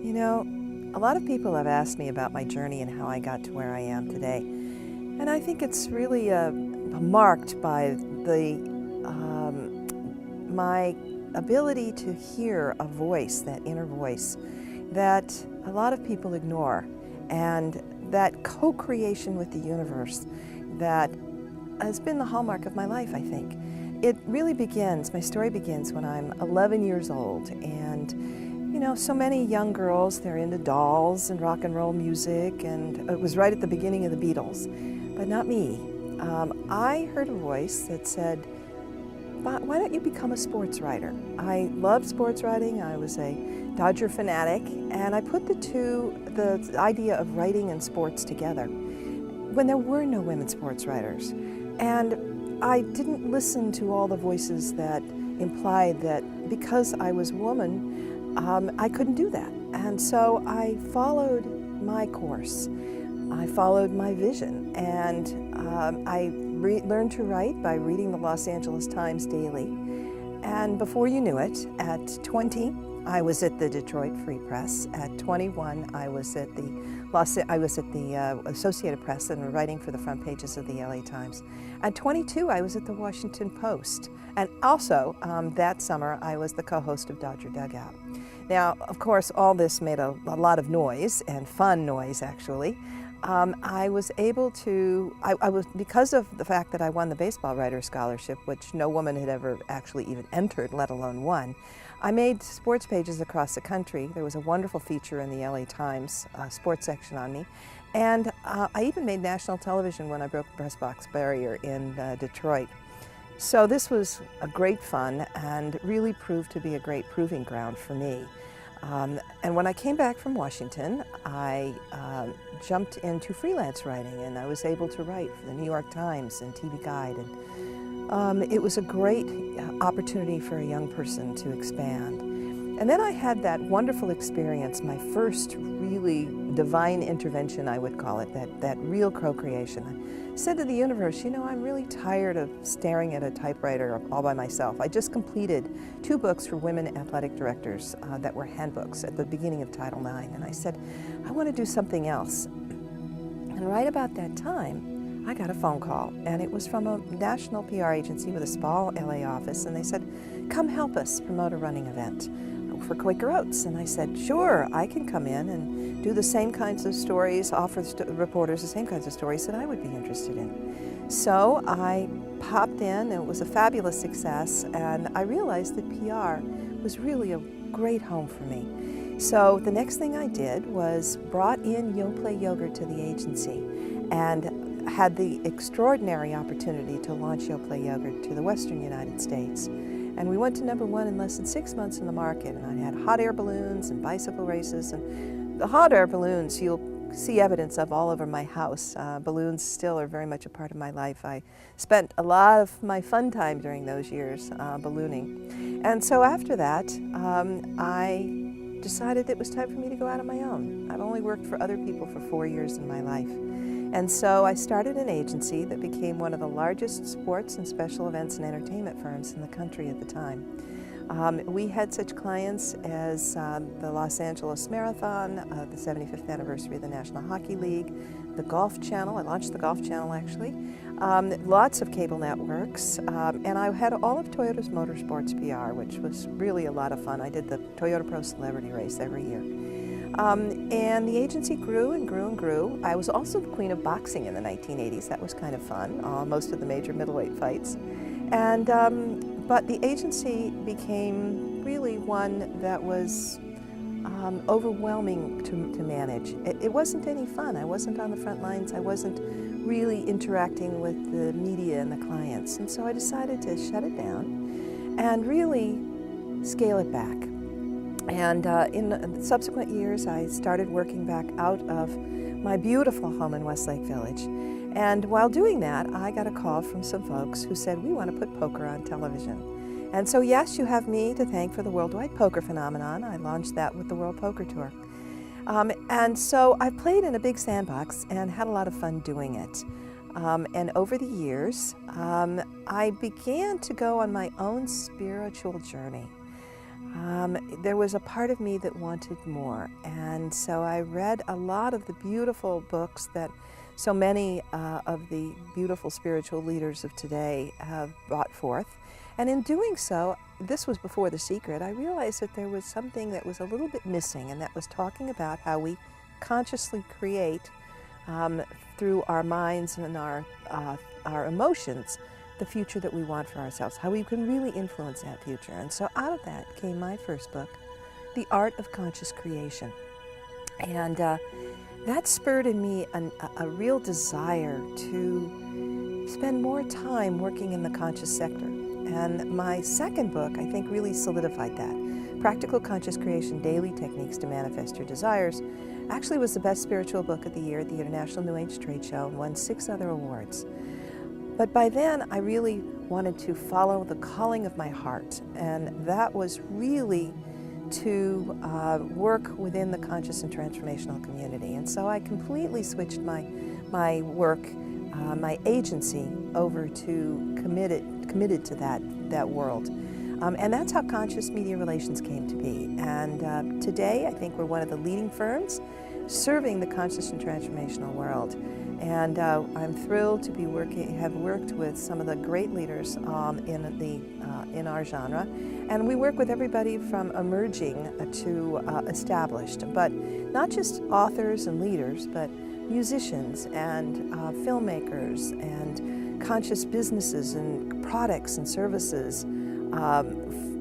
You know, a lot of people have asked me about my journey and how I got to where I am today. And I think it's really marked by my ability to hear a voice, that inner voice, that a lot of people ignore. And that co-creation with the universe that has been the hallmark of my life, I think. It really begins, my story begins when I'm 11 years old, and you know, so many young girls, they're into dolls and rock and roll music, and it was right at the beginning of the Beatles, but not me. I heard a voice that said, why don't you become a sports writer? I loved sports writing. I was a Dodger fanatic, and I put the idea of writing and sports together when there were no women sports writers. And I didn't listen to all the voices that implied that because I was a woman, I couldn't do that. And so I followed my course. I followed my vision, and I learned to write by reading the Los Angeles Times daily. And before you knew it, at 20, I was at the Detroit Free Press. At 21, I was at the Associated Press and writing for the front pages of the LA Times. At 22, I was at the Washington Post. And also, that summer, I was the co-host of Dodger Dugout. Now, of course, all this made a lot of noise, and fun noise, actually. I was able to, because of the fact that I won the Baseball Writer Scholarship, which no woman had ever actually even entered, let alone won, I made sports pages across the country. There was a wonderful feature in the LA Times sports section on me. And I even made national television when I broke the press box barrier in Detroit. So this was a great fun and really proved to be a great proving ground for me. And when I came back from Washington, I jumped into freelance writing, and I was able to write for the New York Times and TV Guide. And it was a great opportunity for a young person to expand. And then I had that wonderful experience, my first really divine intervention, I would call it, that real co-creation. I said to the universe, you know, I'm really tired of staring at a typewriter all by myself. I just completed 2 books for women athletic directors that were handbooks at the beginning of Title IX. And I said, I want to do something else. And right about that time, I got a phone call, and it was from a national PR agency with a small LA office, and they said, come help us promote a running event for Quaker Oats. And I said, sure, I can come in and do the same kinds of stories, offer reporters the same kinds of stories that I would be interested in. So I popped in, and it was a fabulous success, and I realized that PR was really a great home for me. So the next thing I did was brought in Yoplait Yogurt to the agency, and had the extraordinary opportunity to launch Yoplait Yogurt to the Western United States. And we went to #1 in less than 6 months in the market, and I had hot air balloons and bicycle races. And the hot air balloons you'll see evidence of all over my house. Balloons still are very much a part of my life. I spent a lot of my fun time during those years ballooning. And so after that, I decided it was time for me to go out on my own. I've only worked for other people for 4 years in my life. And so I started an agency that became one of the largest sports and special events and entertainment firms in the country at the time. We had such clients as the Los Angeles Marathon, the 75th anniversary of the National Hockey League, the Golf Channel. I launched the Golf Channel, actually. Lots of cable networks. And I had all of Toyota's Motorsports PR, which was really a lot of fun. I did the Toyota Pro Celebrity Race every year. And the agency grew and grew and grew. I was also the queen of boxing in the 1980s. That was kind of fun, most of the major middleweight fights. And, but the agency became really one that was overwhelming to manage. It wasn't any fun. I wasn't on the front lines. I wasn't really interacting with the media and the clients. And so I decided to shut it down and really scale it back. And in subsequent years, I started working back out of my beautiful home in Westlake Village. And while doing that, I got a call from some folks who said, we want to put poker on television. And so yes, you have me to thank for the worldwide poker phenomenon. I launched that with the World Poker Tour. And so I played in a big sandbox and had a lot of fun doing it. And over the years, I began to go on my own spiritual journey. there was a part of me that wanted more. And so I read a lot of the beautiful books that so many of the beautiful spiritual leaders of today have brought forth. And in doing so, this was before The Secret, I realized that there was something that was a little bit missing, and that was talking about how we consciously create through our minds and our emotions the future that we want for ourselves, how we can really influence that future. And so out of that came my first book, The Art of Conscious Creation. And that spurred in me a real desire to spend more time working in the conscious sector. And my second book, I think, really solidified that. Practical Conscious Creation, Daily Techniques to Manifest Your Desires, actually was the best spiritual book of the year at the International New Age Trade Show and won 6 other awards. But by then, I really wanted to follow the calling of my heart, and that was really to work within the conscious and transformational community. And so I completely switched my work, my agency, over to committed to that world. And that's how Conscious Media Relations came to be. And today, I think we're one of the leading firms serving the conscious and transformational world. And I'm thrilled to have worked with some of the great leaders in our genre. And we work with everybody from emerging to established, but not just authors and leaders, but musicians and filmmakers and conscious businesses and products and services,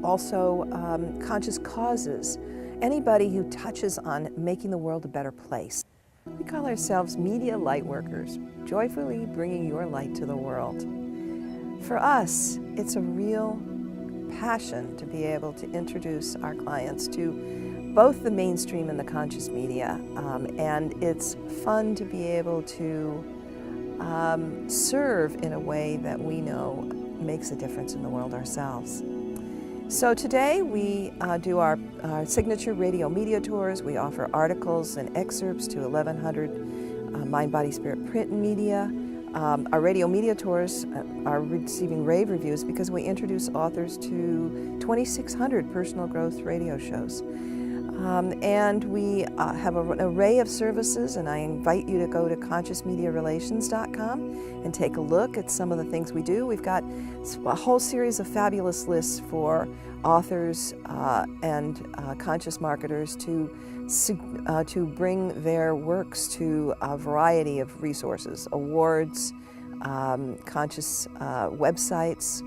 also conscious causes, anybody who touches on making the world a better place. We call ourselves media light workers, joyfully bringing your light to the world. For us, it's a real passion to be able to introduce our clients to both the mainstream and the conscious media, and it's fun to be able to serve in a way that we know makes a difference in the world ourselves. So today we do our signature radio media tours. We offer articles and excerpts to 1,100 Mind, Body, Spirit print media. Our radio media tours are receiving rave reviews because we introduce authors to 2,600 personal growth radio shows. And we have an array of services, and I invite you to go to consciousmediarelations.com and take a look at some of the things we do. We've got a whole series of fabulous lists for authors and conscious marketers to bring their works to a variety of resources, awards, conscious websites,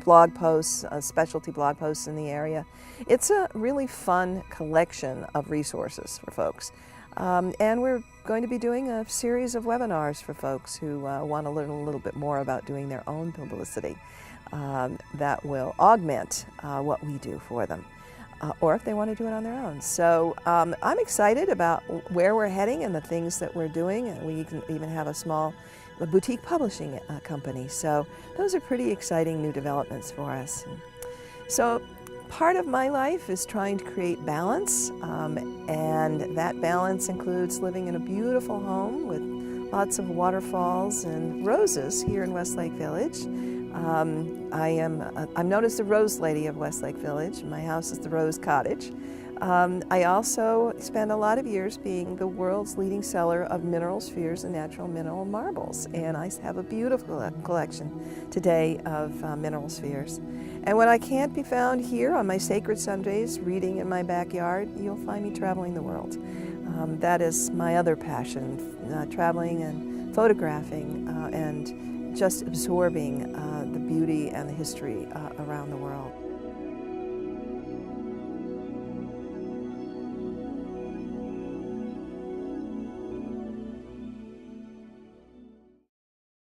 blog posts, specialty blog posts in the area. It's a really fun collection of resources for folks. And we're going to be doing a series of webinars for folks who want to learn a little bit more about doing their own publicity that will augment what we do for them, or if they want to do it on their own. So I'm excited about where we're heading and the things that we're doing. And we can even have a small boutique publishing company. So those are pretty exciting new developments for us. So part of my life is trying to create balance, and that balance includes living in a beautiful home with lots of waterfalls and roses here in Westlake Village. I'm known as the Rose Lady of Westlake Village. My house is the Rose Cottage. I also spent a lot of years being the world's leading seller of mineral spheres and natural mineral marbles, and I have a beautiful collection today of mineral spheres. And when I can't be found here on my sacred Sundays reading in my backyard, you'll find me traveling the world. That is my other passion, traveling and photographing and just absorbing the beauty and the history around the world.